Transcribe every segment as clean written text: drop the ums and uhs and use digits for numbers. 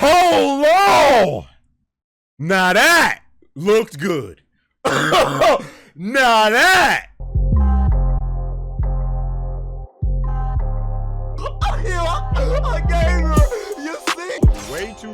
Hold on! Now that looked good. Now that. I gave her. You see? Way too.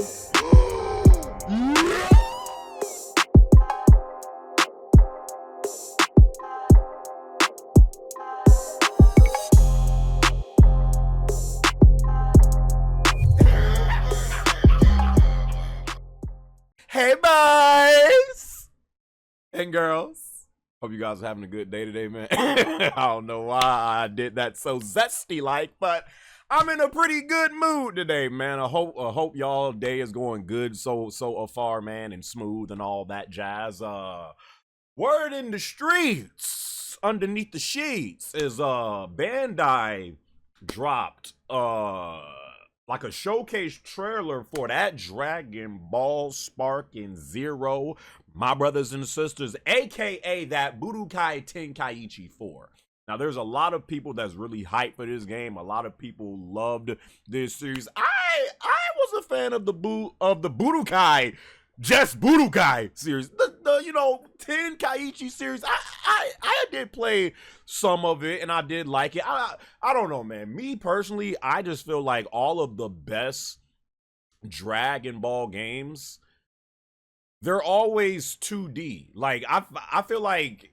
Hey, boys and girls. Hope you guys are having a good day today, man. I don't know why I did that so zesty like, but I'm in a pretty good mood today, man. I hope y'all day is going good so far, man, and smooth and all that jazz. Word in the streets, underneath the sheets, is Bandai dropped like a showcase trailer for that Dragon Ball Sparking Zero, my brothers and sisters, aka that Budokai Tenkaichi 4. Now, there's a lot of people that's really hyped for this game. A lot of people loved this series. I was a fan of the Budokai, just Budokai series. The Tenkaichi series. I did play some of it and I did like it. I don't know, man. Me personally, I just feel like all of the best Dragon Ball games, they're always 2D. Like I feel like,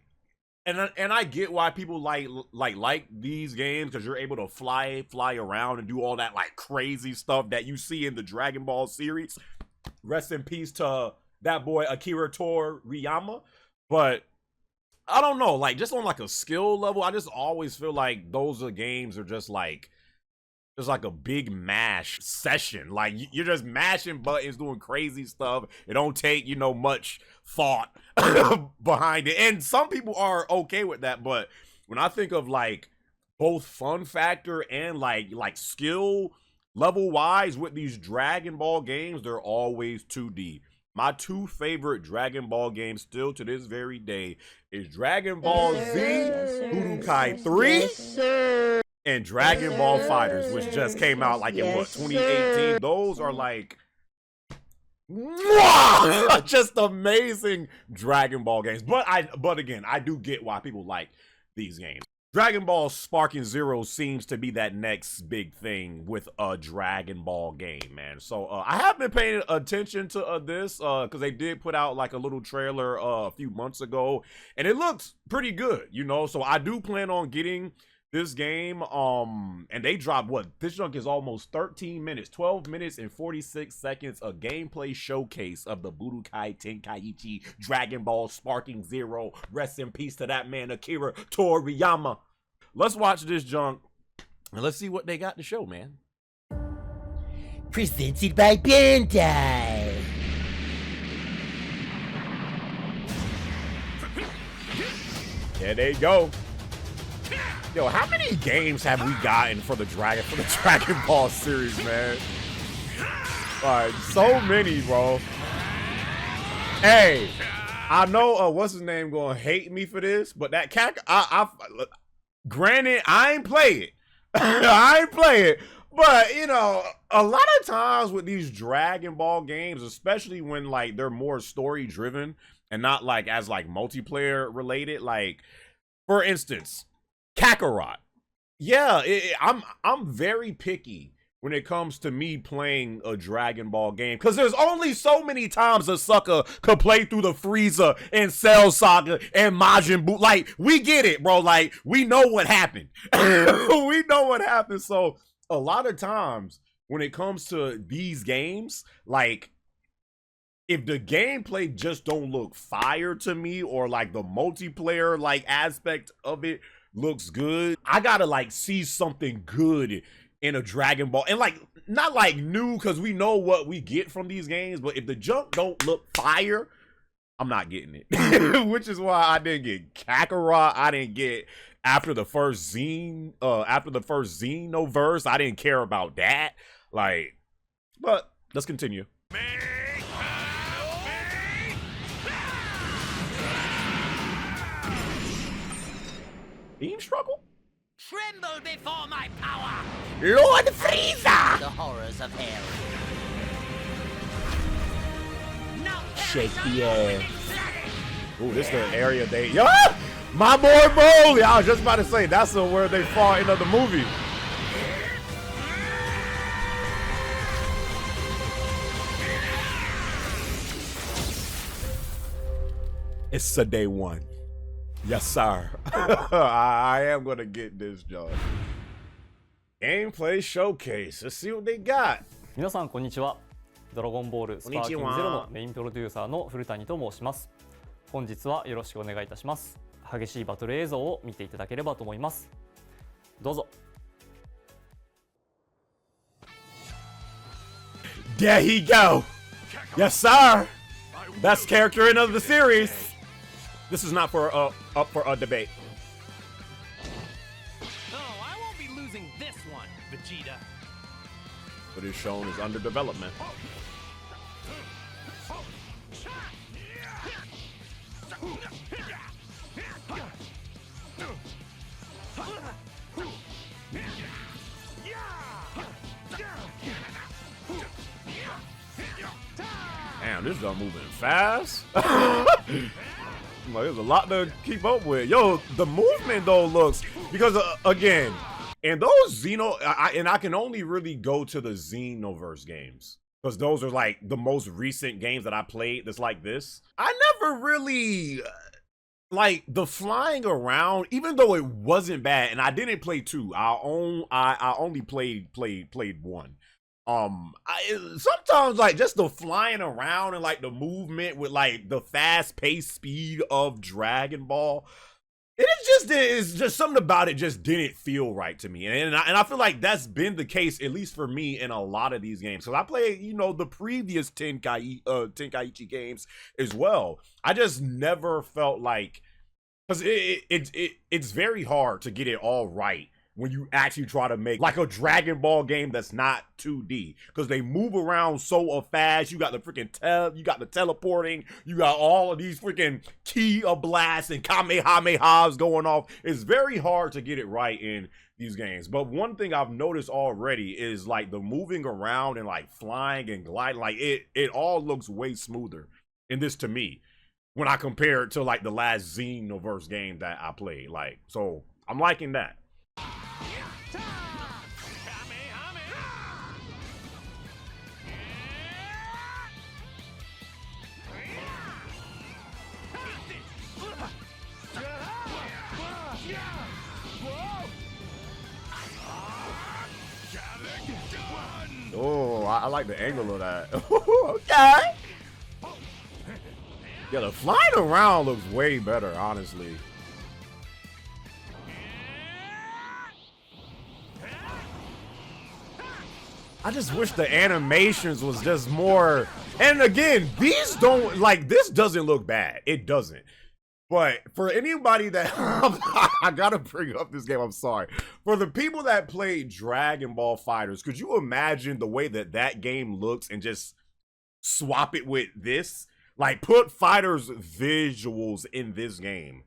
and I get why people like these games, because you're able to fly around and do all that like crazy stuff that you see in the Dragon Ball series. Rest in peace to that boy Akira Toriyama. But I don't know, like just on like a skill level, I just always feel like those games are just like a big mash session. Like you're just mashing buttons, doing crazy stuff. It don't take, much thought behind it. And some people are okay with that, but when I think of like both fun factor and like skill level wise with these Dragon Ball games, they're always 2D. My two favorite Dragon Ball games still to this very day is Dragon Ball Z, Budokai 3, and Dragon Ball Fighters, which just came out like in 2018. Those are like just amazing Dragon Ball games. But again, I do get why people like these games. Dragon Ball Sparking Zero seems to be that next big thing with a Dragon Ball game, man. So I have been paying attention to this because they did put out like a little trailer a few months ago, and it looks pretty good, So I do plan on getting this game. And they dropped this junk is almost 13 minutes, 12 minutes and 46 seconds, a gameplay showcase of the Budokai Tenkaichi Dragon Ball Sparking Zero. Rest in peace to that man Akira Toriyama. Let's watch this junk and let's see what they got to show, man. Presented by Bandai. There they go. Yo, how many games have we gotten for the Dragon Ball series, man? Alright, so many, bro. Hey, I know what's his name gonna hate me for this, but that granted, I ain't play it. I ain't play it. But a lot of times with these Dragon Ball games, especially when like they're more story driven and not like as like multiplayer related, like for instance, Kakarot. Yeah, I'm very picky when it comes to me playing a Dragon Ball game, because there's only so many times a sucker could play through the Frieza and Cell Saga and Majin Buu. Like, we get it, bro. Like, we know what happened. We know what happened. So a lot of times when it comes to these games, like, if the gameplay just don't look fire to me, or like the multiplayer like aspect of it looks good, I gotta like see something good in a Dragon Ball, and like not like new, because we know what we get from these games, but if the junk don't look fire, I'm not getting it. Which is why I didn't get Kakarot. I didn't get after the first Xenoverse. I didn't care about that. Like, but let's continue. Beam struggle? tremble before my power! Lord Frieza! The horrors of hell. Shake the air. Ooh, this is the area they... Yeah! My boy Broly! I was just about to say, that's the where they fought in the movie. It's a day one. Yes, sir. I am going to get this, John. Gameplay showcase. Let's see what they got. 皆さんこんにちは。ドラゴンボールスパーキングゼロのメインプロデューサーの古谷と申します。本日はよろしくお願いいたします。激しいバトル映像を見ていただければと思います。どうぞ。There he go. Yes, sir. Best character in of the series. This is not for up for a debate. Oh, I won't be losing this one, Vegeta. What is shown is under development. Damn, this is moving fast. There's a lot to keep up with. Yo, the movement though looks, because again, and those Xeno, I can only really go to the Xenoverse games, because those are like the most recent games that I played that's like this. I never really like the flying around, even though it wasn't bad, and I didn't play 2. I only played one. Sometimes like just the flying around and like the movement with like the fast-paced speed of Dragon Ball, it's just something about it just didn't feel right to me, and I feel like that's been the case, at least for me, in a lot of these games. Because I played, you know, the previous Tenkaichi games as well. I just never felt like, because it's very hard to get it all right when you actually try to make like a Dragon Ball game that's not 2D, because they move around so fast. You got the freaking you got the teleporting, you got all of these freaking ki blasts and kamehamehas going off. It's very hard to get it right in these games. But one thing I've noticed already is like the moving around and like flying and gliding, like it all looks way smoother in this to me when I compare it to like the last Xenoverse game that I played. Like, so I'm liking that. Oh, I like the angle of that. Okay. Yeah, the flying around looks way better, honestly. I just wish the animations was just more. And again, these don't, like, this doesn't look bad. It doesn't. But for anybody that I gotta bring up this game, I'm sorry. For the people that played Dragon Ball Fighters, could you imagine the way that that game looks and just swap it with this? Like, put Fighters visuals in this game.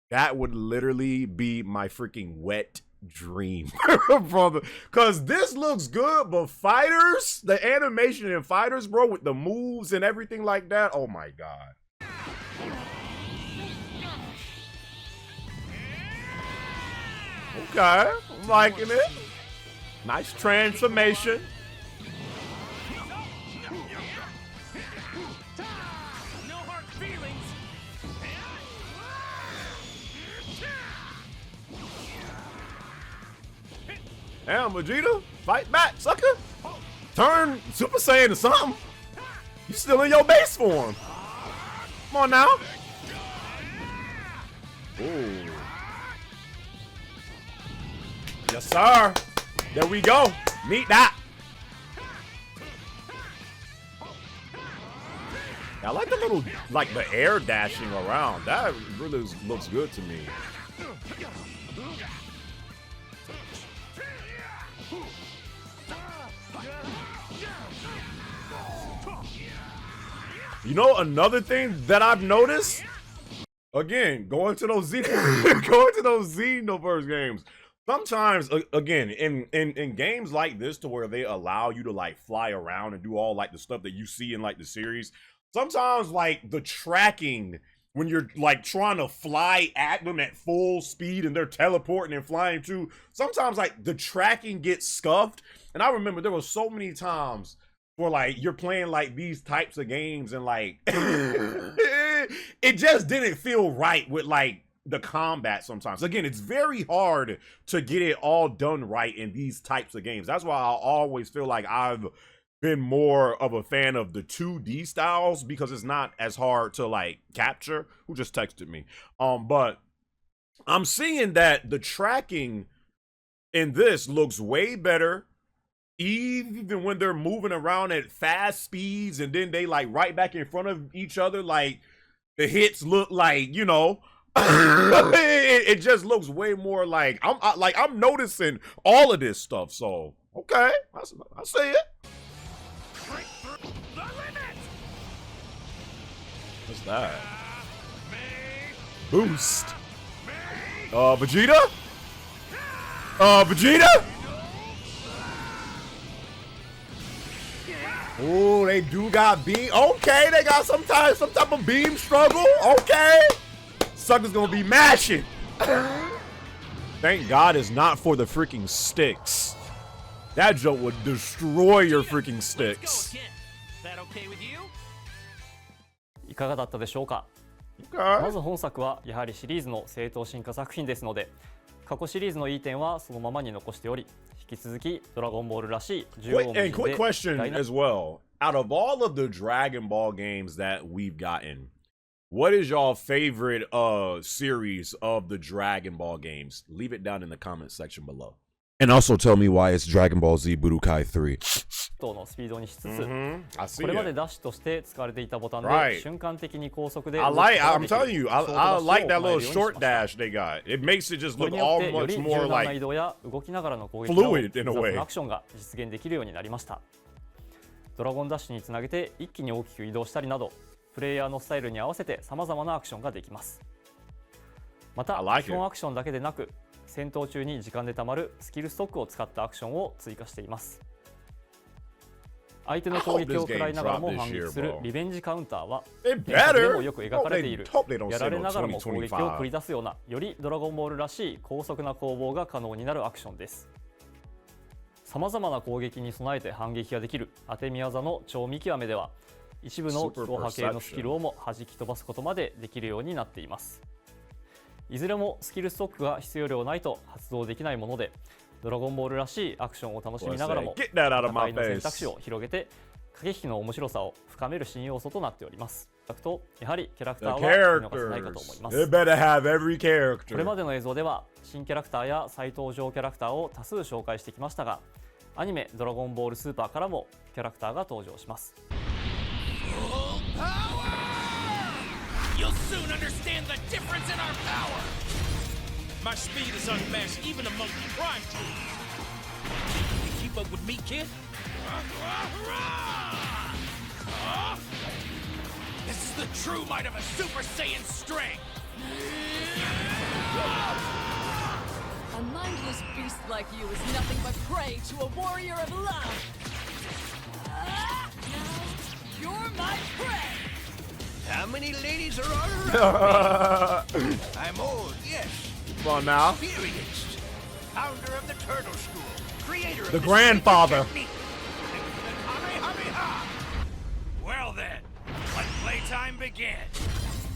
That would literally be my freaking wet dream, brother. Because this looks good, but Fighters, the animation in Fighters, bro, with the moves and everything like that, oh my god. Okay, I'm liking it. Nice transformation. No hard feelings. Damn, Vegeta, fight back, sucker. Turn Super Saiyan to something. You still in your base form. Come on now. Ooh. Yes, sir. There we go. Meet that. I like the little, like the air dashing around. That really looks good to me. You know, another thing that I've noticed again, going to those Xenoverse games. Sometimes, again, in games like this, to where they allow you to like fly around and do all like the stuff that you see in like the series. Sometimes, like the tracking when you're like trying to fly at them at full speed and they're teleporting and flying too. Sometimes, like the tracking gets scuffed, and I remember there was so many times where like you're playing like these types of games and like it just didn't feel right with like the combat sometimes. Again, it's very hard to get it all done right in these types of games. That's why I always feel like I've been more of a fan of the 2D styles, because it's not as hard to like capture. Who just texted me? But I'm seeing that the tracking in this looks way better, even when they're moving around at fast speeds and then they like right back in front of each other. Like the hits look like, you know, it just looks way more like I'm noticing all of this stuff. So okay, I see it. What's that? Boost. Vegeta? Vegeta? Oh, they do got beam. Okay, they got some type of beam struggle. Okay. Sucker's gonna be mashing. Thank God it's not for the freaking sticks. That joke would destroy your freaking sticks. いかがだったでしょうか。 Okay. まず本作はやはりシリーズの正当進化作品ですので、過去シリーズのいい点はそのままに残しており、引き続きドラゴンボールらしい縦横無尽で quick question as well. Out of all of the Dragon Ball games that we've gotten, what is your favorite series of the Dragon Ball games? Leave it down in the comment section below. And also tell me why it's Dragon Ball Z Budokai 3. のスピードにしつつ、 I see これまで it. ダッシュとして使われていたボタンで Right. 瞬間的に高速で I'm telling you, I like that little short ダッ dash they got. It makes it just これ look によ all ってより much 柔 more 軟な like 移動や動きながらの攻撃など fluid in a 複雑 way. なアクションが実現できるようになりました。ドラゴンダッシュにつなげて一気に大きく移動したりなど、プレイヤーのスタイルに合わせて様々なアクションができます。また I like 基本アクションだけでなく、戦闘中に時間でたまるスキルストックを使ったアクションを追加しています。相手の攻撃を食らいながらも反撃するリベンジカウンターは、 It 原作でも better. よく描かれている Hope they don't や say られ no ながらも攻撃を繰り2025. 出すような、よりドラゴンボールらしい高速な攻防が可能になるアクションです。さまざまな攻撃に備えて反撃ができる当て宮技の超見極めでは、一部の気候波形のスキルをも弾き飛ばすことまでできるようになっています。いずれもスキルストックが必要量ないと発動できないもので、ドラゴンボールらしいアクションを楽しみながらも Get that out of 戦 my いの選択 face. 肢を広げて駆け引きの面白さを深める新要素となっております。とやはりキャラク The ターは見逃せないかと思いま characters. They す。 better have every これ character. までの映像では新キャラクターや再登場キャラクターを多数紹介してきましたが、アニメ「ドラゴンボールスーパー」からもキャラクターが登場します。 You'll soon understand the difference in our power. My speed is unmatched even among the prime teams. Can you keep up with me, kid? This is the true might of a Super Saiyan strength. A mindless beast like you is nothing but prey to a warrior of love. Now, you're my prey. How many ladies are around? Come I'm old, yes. on now. Experienced. Founder of the Turtle School. Creator of The the grandfather. technique. Kamehameha. Well then, let playtime begin.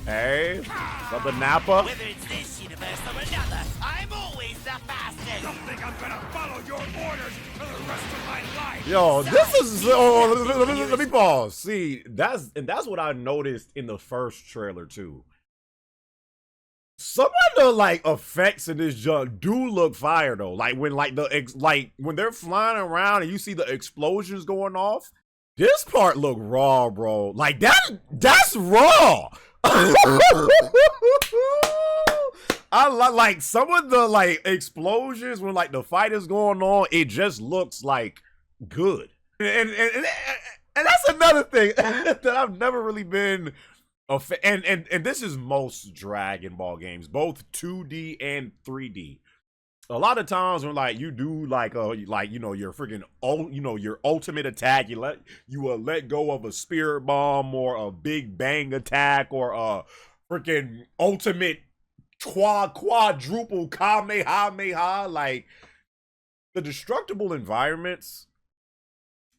Hey, Brother Nappa. Whether it's this universe or another, I'm always the fastest. Don't think I'm gonna follow your orders for the rest of my life. Yo, this is. Oh, let me pause. See, that's what I noticed in the first trailer too. Some of the like effects in this junk do look fire though. Like when when they're flying around and you see the explosions going off. This part look raw, bro. Like that's raw. I like some of the like explosions when like the fight is going on. It just looks like good, and that's another thing that I've never really been and this is most Dragon Ball games, both 2D and 3D. A lot of times when like you do like you know your freaking your ultimate attack, you will let go of a spirit bomb or a big bang attack or a freaking ultimate quadruple kamehameha. Like the destructible environments,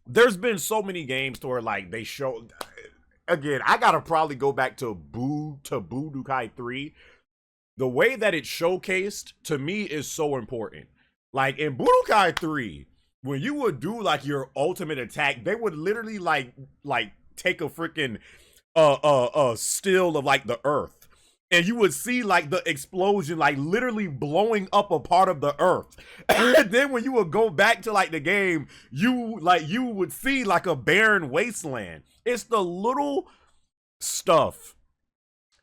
there's been so many games to where like they show. Again, I gotta probably go back to Budokai 3. The way that it's showcased to me is so important. Like in Budokai 3, when you would do like your ultimate attack, they would literally like take a freaking still of like the earth, and you would see like the explosion like literally blowing up a part of the earth. And then when you would go back to like the game, you would see like a barren wasteland. It's the little stuff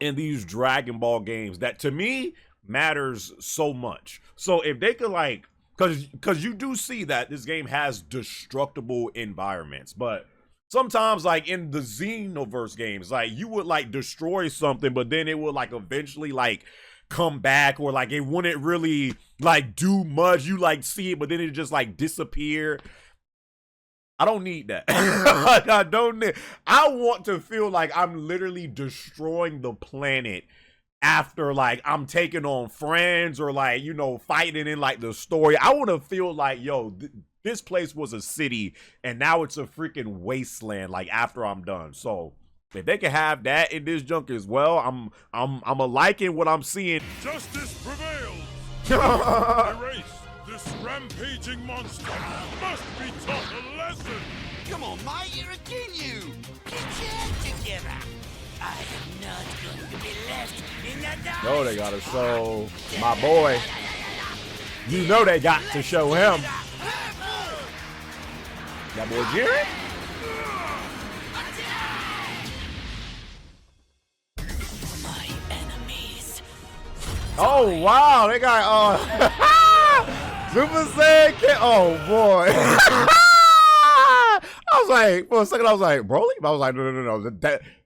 in these Dragon Ball games that to me matters so much. So if they could like, cause you do see that this game has destructible environments, but sometimes like in the Xenoverse games, like you would like destroy something, but then it would like eventually like come back, or like it wouldn't really like do much. You like see it, but then it just like disappear. I don't need that. I don't need. I want to feel like I'm literally destroying the planet after like I'm taking on friends or like, you know, fighting in like the story. I want to feel like, yo, this place was a city and now it's a freaking wasteland like after I'm done. So if they can have that in this junk as well, I'm a liking what I'm seeing. Justice prevails. Erase this rampaging monster. Must be taught a lesson. Come on, mate, you're a Ginyu. Get your head together. I am not going to be left in the dark. No, they gotta show my boy. You know they got to show him. That boy Jiren? My enemies. Oh wow, they got Super Saiyan Kid. Oh boy. I was like, for a second, I was like, Broly? I was like, no.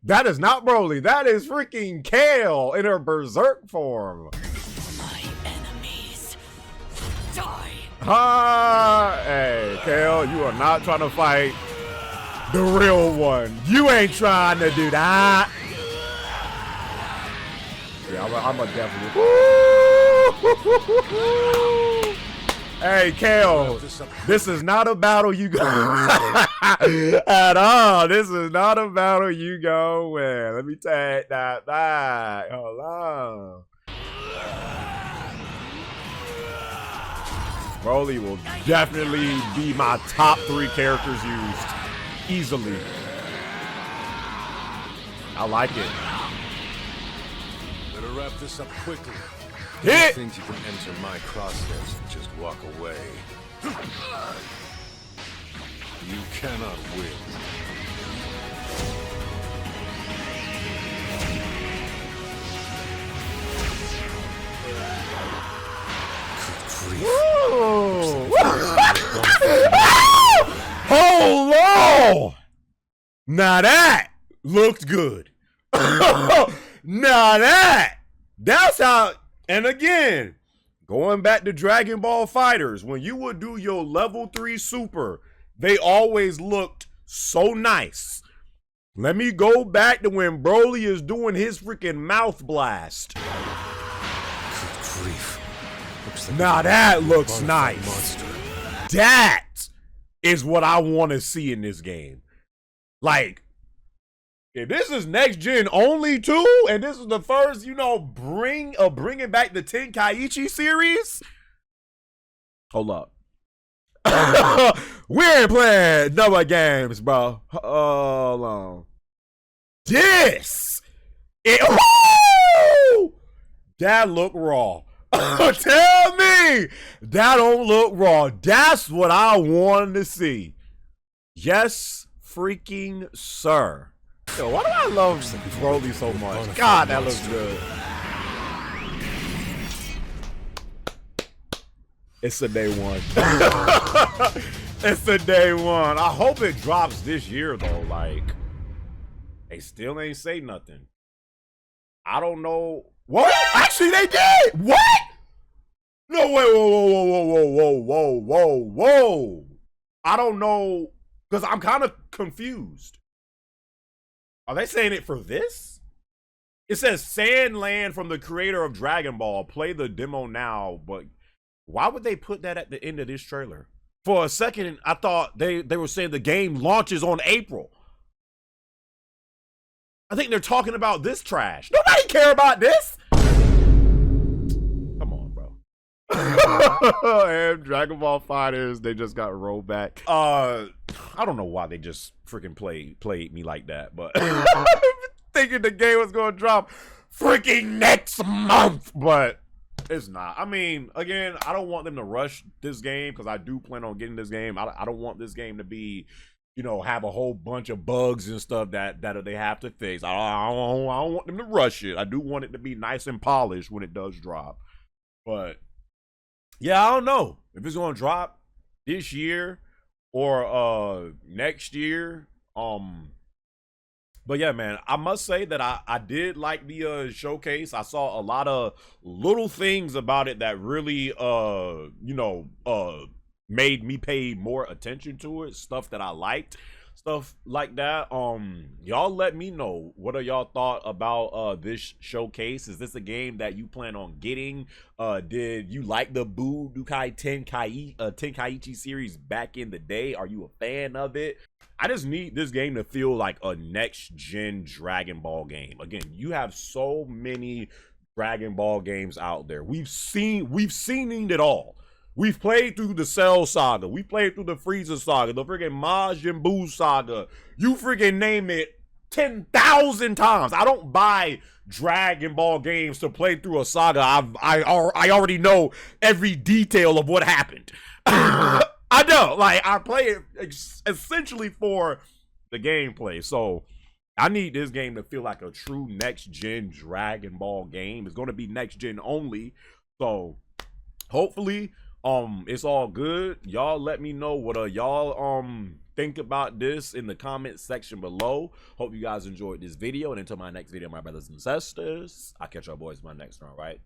That is not Broly. That is freaking Kale in her berserk form. My enemies. Die. Hey, Kale, you are not trying to fight the real one. You ain't trying to do that. Yeah, I'm a definitely. Hey, Kale, this is not a battle you go at all. This is not a battle you go win. Let me take that back. Hold on. Broly will definitely be my top 3 characters used easily. I like it. Better wrap this up quickly. Hit! Think you can enter my crosshairs and just walk away. You cannot win. Hold on! Now that looked good. Now that's how. And again, going back to Dragon Ball Fighters, when you would do your level 3 super, they always looked so nice. Let me go back to when Broly is doing his freaking mouth blast. Good grief. Looks like Now that looks nice. monster. That is what I want to see in this game. Like, if this is next gen only too, and this is the first, you know, bringing back the Tenkaichi series. Hold up. We ain't playing no games, bro. Hold on. This, that look raw. Tell me that don't look raw. That's what I wanted to see. Yes, freaking sir. Yo, why do I love Broly so much? God, that looks good. It's a day one. It's a day one. I hope it drops this year though. Like, they still ain't say nothing. I don't know. What? Actually, they did. What? No, wait, whoa. I don't know, because I'm kind of confused. Are they saying it for this? It says Sandland from the creator of Dragon Ball. Play the demo now, but why would they put that at the end of this trailer? For a second, I thought they were saying the game launches on April. I think they're talking about this trash. Nobody care about this. Come on, bro. And Dragon Ball Fighters, they just got rolled back. I don't know why they just freaking played me like that, but thinking the game was gonna drop freaking next month, but it's not. I mean, again, I don't want them to rush this game because I do plan on getting this game. I don't want this game to be, you know, have a whole bunch of bugs and stuff that they have to fix. I don't want them to rush it. I do want it to be nice and polished when it does drop. But yeah, I don't know if it's gonna drop this year or next year. But yeah, man, I must say that I did like the showcase. I saw a lot of little things about it that really you know, made me pay more attention to it. Stuff that I liked, stuff like that. Y'all let me know, what are y'all thought about this showcase? Is this a game that you plan on getting? Did you like the Budokai Tenkaichi series back in the day? Are you a fan of it? I just need this game to feel like a next-gen Dragon Ball game. Again, you have so many Dragon Ball games out there. We've seen it all. We've played through the Cell saga. We played through the Frieza saga, the freaking Majin Buu saga. You freaking name it 10,000 times. I don't buy Dragon Ball games to play through a saga. I already know every detail of what happened. I know, like, I play it essentially for the gameplay. So I need this game to feel like a true next-gen Dragon Ball game. It's going to be next-gen only. So hopefully it's all good. Y'all let me know what y'all think about this in the comment section below. Hope you guys enjoyed this video, and until my next video, my brothers and sisters, I'll catch y'all boys in my next one, right?